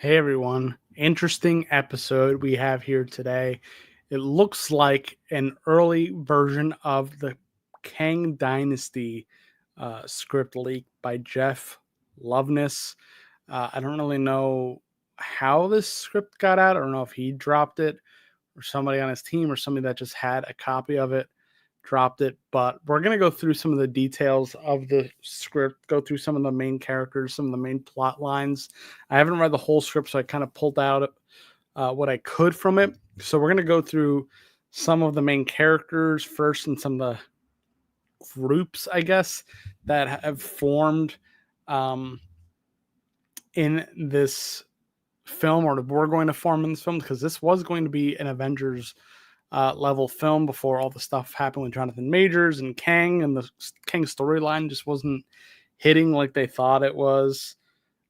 Hey everyone, interesting episode we have here today. It looks like an early version of the Kang Dynasty script leak by Jeff Loveness. I don't really know how this script got out. I don't know if he dropped it or somebody on his team or somebody that just had a copy of it dropped it. But we're going to go through some of the details of the script, go through some of the main characters, some of the main plot lines. I haven't read the whole script, so I kind of pulled out what I could from it. So we're going to go through some of the main characters first and some of the groups, I guess, that have formed um, in this film, or we're going to form in this film, because this was going to be an Avengers level film before all the stuff happened with Jonathan Majors and Kang, and the Kang storyline just wasn't hitting like they thought it was.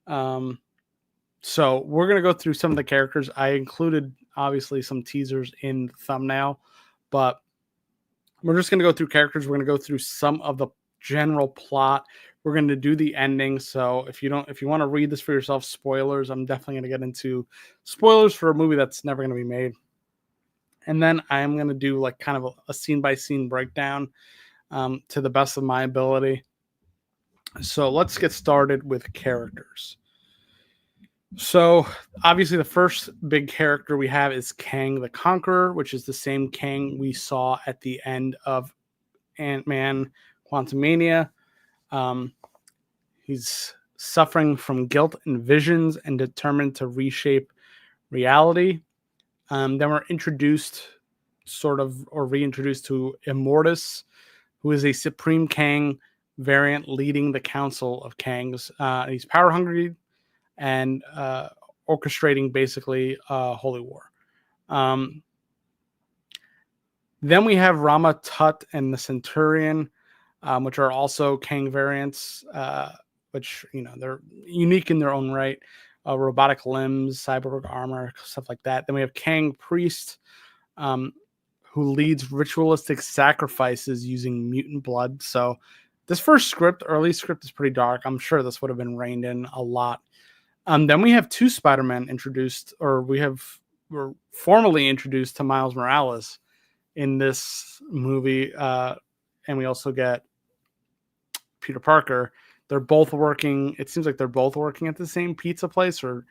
So we're going to go through some of the characters. I included obviously some teasers in the thumbnail, but we're just going to go through characters. We're going to go through some of the general plot. We're going to do the ending. So if you want to read this for yourself, spoilers, I'm definitely going to get into spoilers for a movie that's never going to be made. And then I am going to do like kind of a scene by scene breakdown to the best of my ability. So let's get started with characters. So obviously the first big character we have is Kang the Conqueror, which is the same Kang we saw at the end of Ant-Man Quantumania. He's suffering from guilt and visions and determined to reshape reality. Then we're introduced reintroduced to Immortus, who is a Supreme Kang variant leading the Council of Kangs. He's power hungry and orchestrating basically holy war. Then we have Rama-Tut and the Centurion, which are also Kang variants, which they're unique in their own right. Robotic limbs, cyborg armor, stuff like that. Then we have Kang Priest, who leads ritualistic sacrifices using mutant blood. So this early script is pretty dark. I'm sure this would have been reined in a lot. Then we have two Spider-Men introduced, or we're formally introduced to Miles Morales in this movie. And we also get Peter Parker. They're both working. It seems like they're both working at the same pizza place, or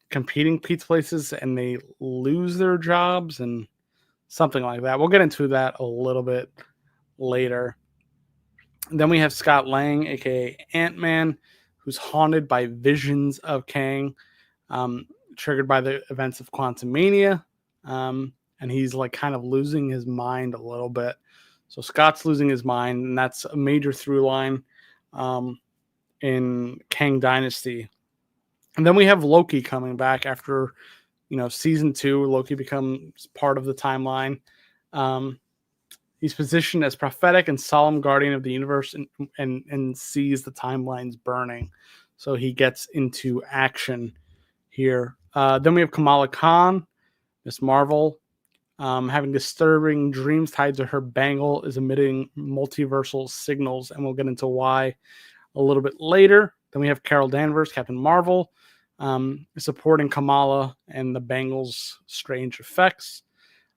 competing pizza places, and they lose their jobs and something like that. We'll get into that a little bit later. Then we have Scott Lang, aka Ant-Man, who's haunted by visions of Kang, triggered by the events of Quantumania, and he's like kind of losing his mind a little bit. So Scott's losing his mind, and that's a major through line in Kang Dynasty. And then we have Loki coming back after, season 2. Loki becomes part of the timeline. He's positioned as prophetic and solemn guardian of the universe, and sees the timelines burning. So he gets into action here. Then we have Kamala Khan, Miss Marvel, having disturbing dreams tied to her bangle, is emitting multiversal signals, and we'll get into why a little bit later. Then we have Carol Danvers, Captain Marvel, supporting Kamala and the bangle's strange effects.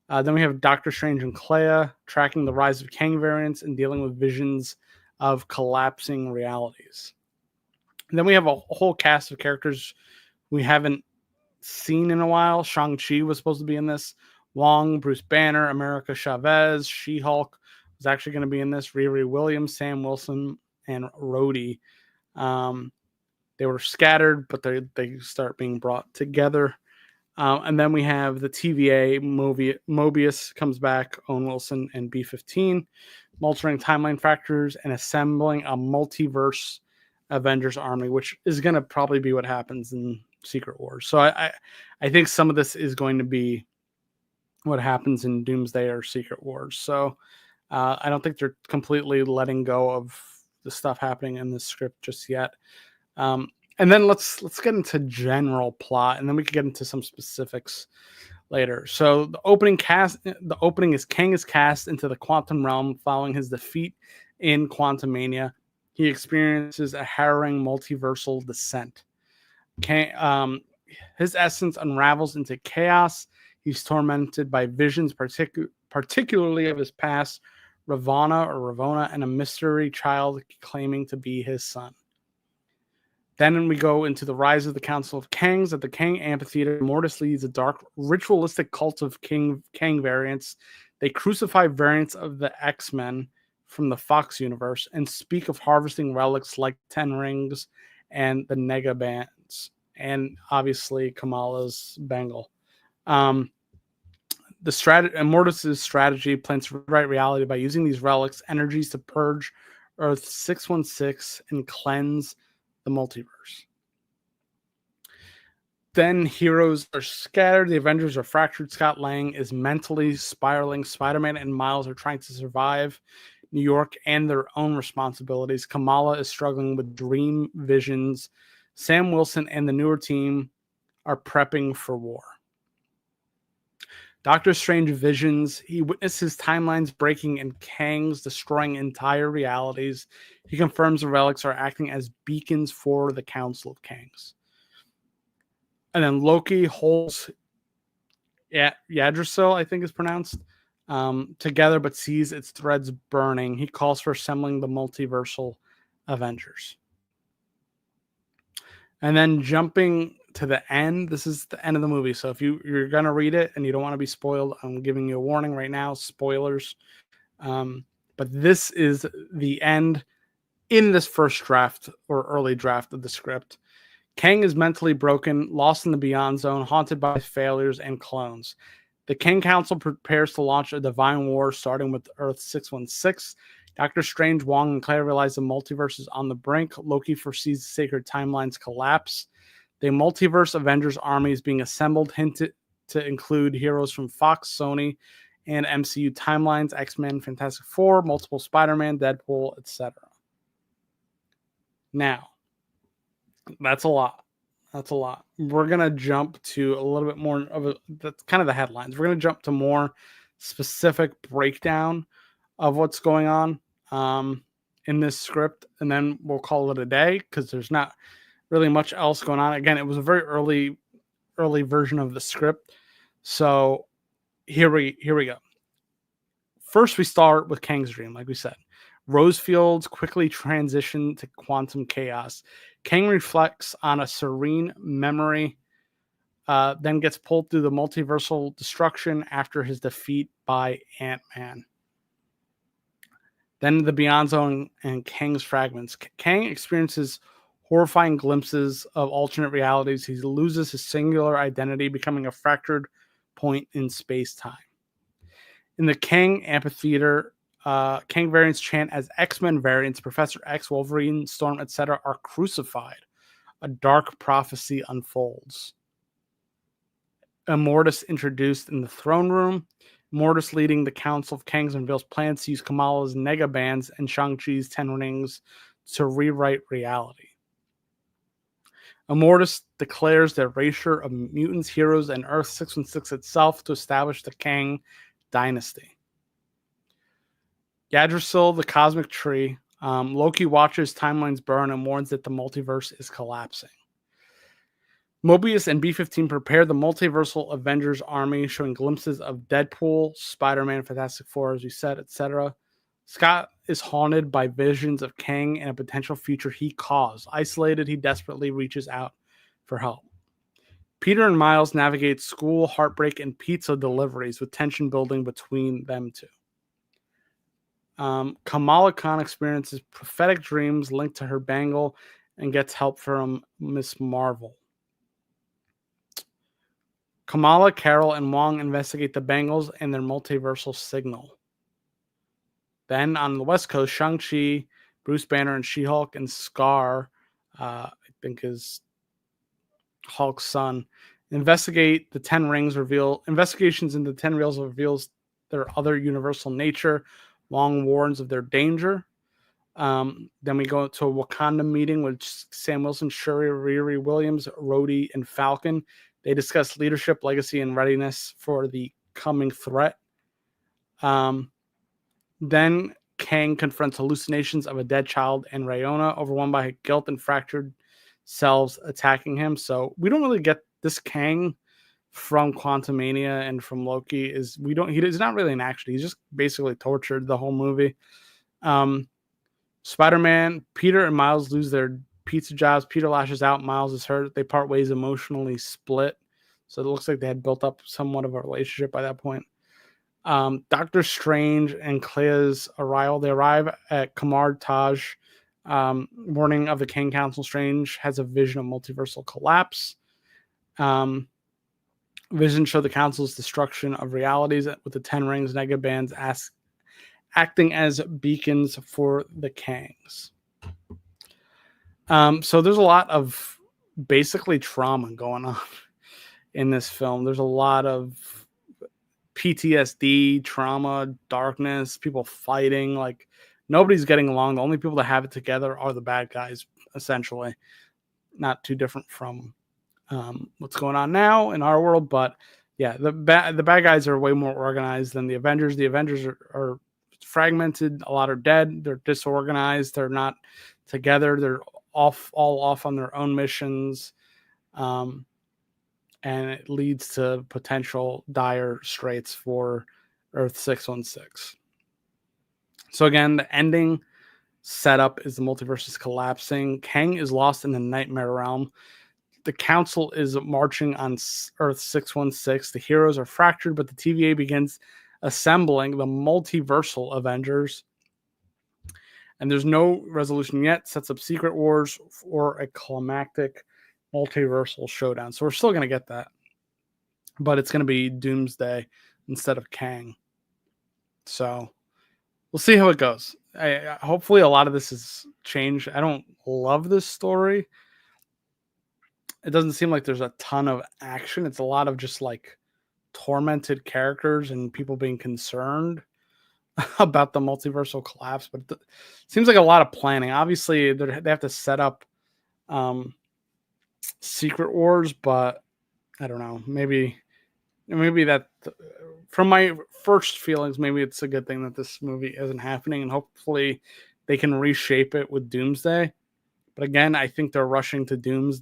Then we have Doctor Strange and Clea tracking the rise of Kang variants and dealing with visions of collapsing realities. And then we have a whole cast of characters we haven't seen in a while. Shang-Chi was supposed to be in this. Wong, Bruce Banner, America Chavez, She-Hulk was actually going to be in this. Riri Williams, Sam Wilson, and Rhodey. They were scattered, but they start being brought together. And then we have the TVA movie. Mobius comes back, Owen Wilson, and B-15, altering timeline factors and assembling a multiverse Avengers army, which is going to probably be what happens in Secret Wars. So I think some of this is going to be what happens in Doomsday or Secret Wars. So I don't think they're completely letting go of the stuff happening in this script just yet. And then let's get into general plot, and then we can get into some specifics later. So the opening is Kang is cast into the quantum realm following his defeat in Quantumania. He experiences a harrowing multiversal descent. His essence unravels into chaos. He's tormented by visions, particularly of his past, Ravonna, and a mystery child claiming to be his son. Then we go into the rise of the Council of Kangs. At the Kang Amphitheater, Immortus leads a dark, ritualistic cult of Kang variants. They crucify variants of the X-Men from the Fox universe and speak of harvesting relics like Ten Rings and the Nega Bands, and obviously Kamala's Bengal. Immortus' strategy plans to rewrite reality by using these relics, energies to purge Earth 616 and cleanse the multiverse. Then heroes are scattered. The Avengers are fractured. Scott Lang is mentally spiraling. Spider-Man and Miles are trying to survive New York and their own responsibilities. Kamala is struggling with dream visions. Sam Wilson and the newer team are prepping for war. Doctor Strange visions. He witnesses timelines breaking and Kangs destroying entire realities. He confirms the relics are acting as beacons for the Council of Kangs. And then Loki holds Yggdrasil, I think is pronounced, together, but sees its threads burning. He calls for assembling the Multiversal Avengers. And then jumping to the end, this is the end of the movie. So if you're going to read it and you don't want to be spoiled, I'm giving you a warning right now, spoilers. But this is the end in this first draft or early draft of the script. Kang is mentally broken, lost in the Beyond Zone, haunted by failures and clones. The Kang Council prepares to launch a divine war starting with Earth 616. Doctor Strange, Wong, and Claire realize the multiverse is on the brink. Loki foresees the sacred timelines collapse. The Multiverse Avengers army is being assembled, hinted to include heroes from Fox, Sony, and MCU timelines, X-Men, Fantastic Four, multiple Spider-Man, Deadpool, etc. Now, that's a lot. That's a lot. We're going to jump to a little bit more of that's kind of the headlines. We're going to jump to more specific breakdown of what's going on in this script, and then we'll call it a day because there's not really much else going on. Again, it was a very early version of the script. So here we go. First, we start with Kang's dream, like we said. Rosefields quickly transition to quantum chaos. Kang reflects on a serene memory, then gets pulled through the multiversal destruction after his defeat by Ant-Man. Then the Beyond Zone and Kang's fragments. Kang experiences horrifying glimpses of alternate realities. He loses his singular identity, becoming a fractured point in space-time. In the Kang Amphitheater, Kang variants chant as X-Men variants. Professor X, Wolverine, Storm, etc. are crucified. A dark prophecy unfolds. Immortus introduced in the throne room. Immortus leading the Council of Kangs unveils plans to use Kamala's Nega Bands and Shang-Chi's Ten Rings to rewrite reality. Immortus declares the erasure of mutants, heroes, and Earth 616 itself to establish the Kang Dynasty. Yggdrasil, the cosmic tree. Loki watches timelines burn and warns that the multiverse is collapsing. Mobius and B-15 prepare the multiversal Avengers army, showing glimpses of Deadpool, Spider-Man, Fantastic Four, as we said, etc. Scott is haunted by visions of Kang and a potential future he caused. Isolated, he desperately reaches out for help. Peter and Miles navigate school, heartbreak, and pizza deliveries, with tension building between them two. Kamala Khan experiences prophetic dreams linked to her bangle and gets help from Miss Marvel. Kamala, Carol, and Wong investigate the bangles and their multiversal signal. Then on the West Coast, Shang-Chi, Bruce Banner, and She-Hulk, and Scar, I think is Hulk's son, investigate the Ten Rings. Investigations into the Ten Rings reveals their other universal nature. Wong warns of their danger. Then we go to a Wakanda meeting with Sam Wilson, Shuri, Riri Williams, Rhodey, and Falcon. They discuss leadership, legacy, and readiness for the coming threat. Then Kang confronts hallucinations of a dead child and Rayona, overwhelmed by guilt and fractured selves attacking him. So we don't really get this Kang from Quantumania and from Loki. He's not really an action. He's just basically tortured the whole movie. Spider-Man, Peter and Miles lose their pizza jobs. Peter lashes out. Miles is hurt. They part ways, emotionally split. So it looks like they had built up somewhat of a relationship by that point. Doctor Strange and Clea's arrival. They arrive at Kamar-Taj. Warning of the Kang Council. Strange has a vision of multiversal collapse. Vision showed the Council's destruction of realities with the 10 rings, negative bands acting as beacons for the Kangs. So there's a lot of basically trauma going on in this film. There's a lot of PTSD, trauma, darkness, people fighting. Like, nobody's getting along. The only people that have it together are the bad guys, essentially. Not too different from what's going on now in our world. But yeah, the bad guys are way more organized than the Avengers. The Avengers are fragmented. A lot are dead. They're disorganized. They're not together. They're all off on their own missions. And it leads to potential dire straits for Earth 616. So again, the ending setup is the multiverse is collapsing. Kang is lost in the nightmare realm. The Council is marching on Earth 616. The heroes are fractured, but the TVA begins assembling the Multiversal Avengers. And there's no resolution yet. Sets up secret wars for a climactic multiversal showdown. So we're still going to get that. But it's going to be Doomsday instead of Kang. So we'll see how it goes. Hopefully a lot of this is changed. I don't love this story. It doesn't seem like there's a ton of action. It's a lot of just like tormented characters and people being concerned about the multiversal collapse. But it seems like a lot of planning. Obviously, they have to set up secret wars, but I don't know. Maybe that from my first feelings, maybe it's a good thing that this movie isn't happening, and hopefully they can reshape it with Doomsday. But again, I think they're rushing to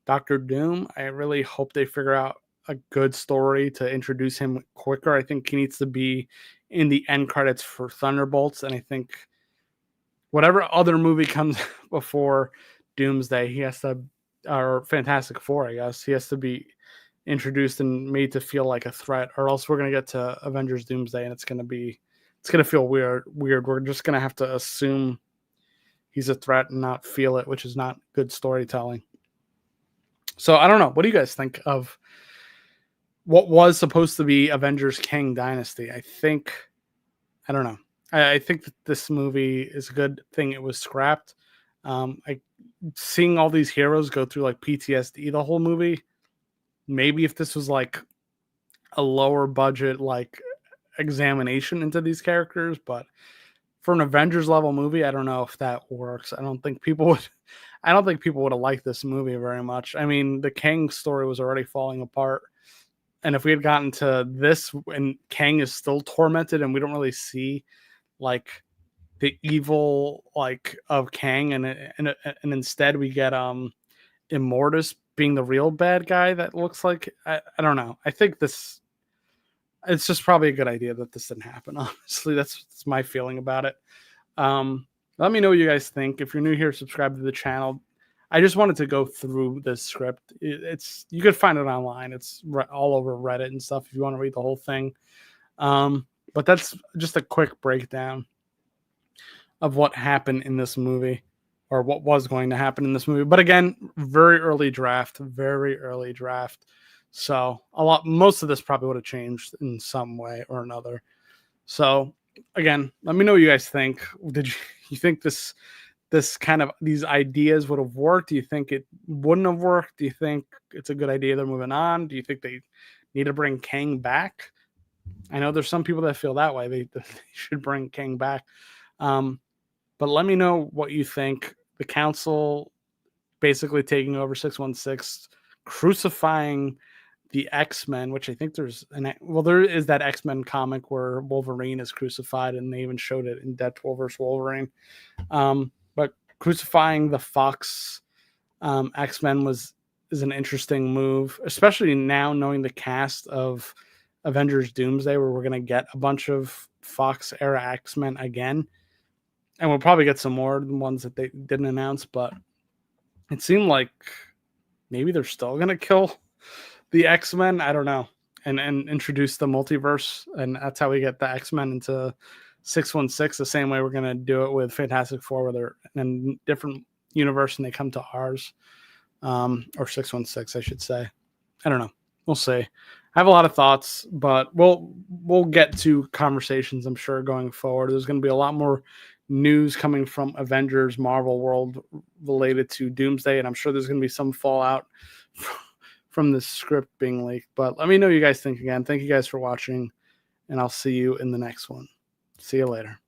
Doctor Doom. I really hope they figure out a good story to introduce him quicker. I think he needs to be in the end credits for Thunderbolts, and I think whatever other movie comes before Doomsday, he has to, or Fantastic Four, I guess, he has to be introduced and made to feel like a threat, or else we're going to get to Avengers Doomsday and it's going to feel weird. We're just going to have to assume he's a threat and not feel it, which is not good storytelling. So I don't know. What do you guys think of what was supposed to be Avengers Kang Dynasty? I don't know. I think that this movie is a good thing it was scrapped. Seeing all these heroes go through like PTSD the whole movie, maybe if this was like a lower budget like examination into these characters, but for an Avengers level movie, I don't know if that works. I don't think people would have liked this movie very much. I mean, the Kang story was already falling apart. And if we had gotten to this and Kang is still tormented and we don't really see like the evil like of Kang and instead we get Immortus being the real bad guy that looks like I don't know. I think it's just probably a good idea that this didn't happen. Honestly, that's my feeling about it. Let me know what you guys think. If you're new here, subscribe to the channel. I just wanted to go through this script. You could find it online. It's all over Reddit and stuff if you want to read the whole thing. But that's just a quick breakdown of what happened in this movie, or what was going to happen in this movie. But again, very early draft. So most of this probably would have changed in some way or another. So again, let me know what you guys think. Did you think this kind of these ideas would have worked? Do you think it wouldn't have worked? Do you think it's a good idea they're moving on? Do you think they need to bring Kang back? I know there's some people that feel that way. They should bring Kang back. But let me know what you think. The Council basically taking over 616, crucifying the X-Men, which I think there is that X-Men comic where Wolverine is crucified, and they even showed it in Deadpool vs. Wolverine. But crucifying the Fox X-Men is an interesting move, especially now knowing the cast of Avengers Doomsday, where we're going to get a bunch of Fox era X-Men again. And we'll probably get some more ones that they didn't announce, but it seemed like maybe they're still going to kill the X-Men. I don't know. And introduce the multiverse. And that's how we get the X-Men into 616, the same way we're going to do it with Fantastic Four, where they're in a different universe and they come to ours. Or 616, I should say. I don't know. We'll see. I have a lot of thoughts, but we'll get to conversations, I'm sure, going forward. There's going to be a lot more news coming from Avengers Marvel world related to Doomsday, and I'm sure there's going to be some fallout from the script being leaked. But let me know what you guys think again. Thank you guys for watching, and I'll see you in the next one. See you later.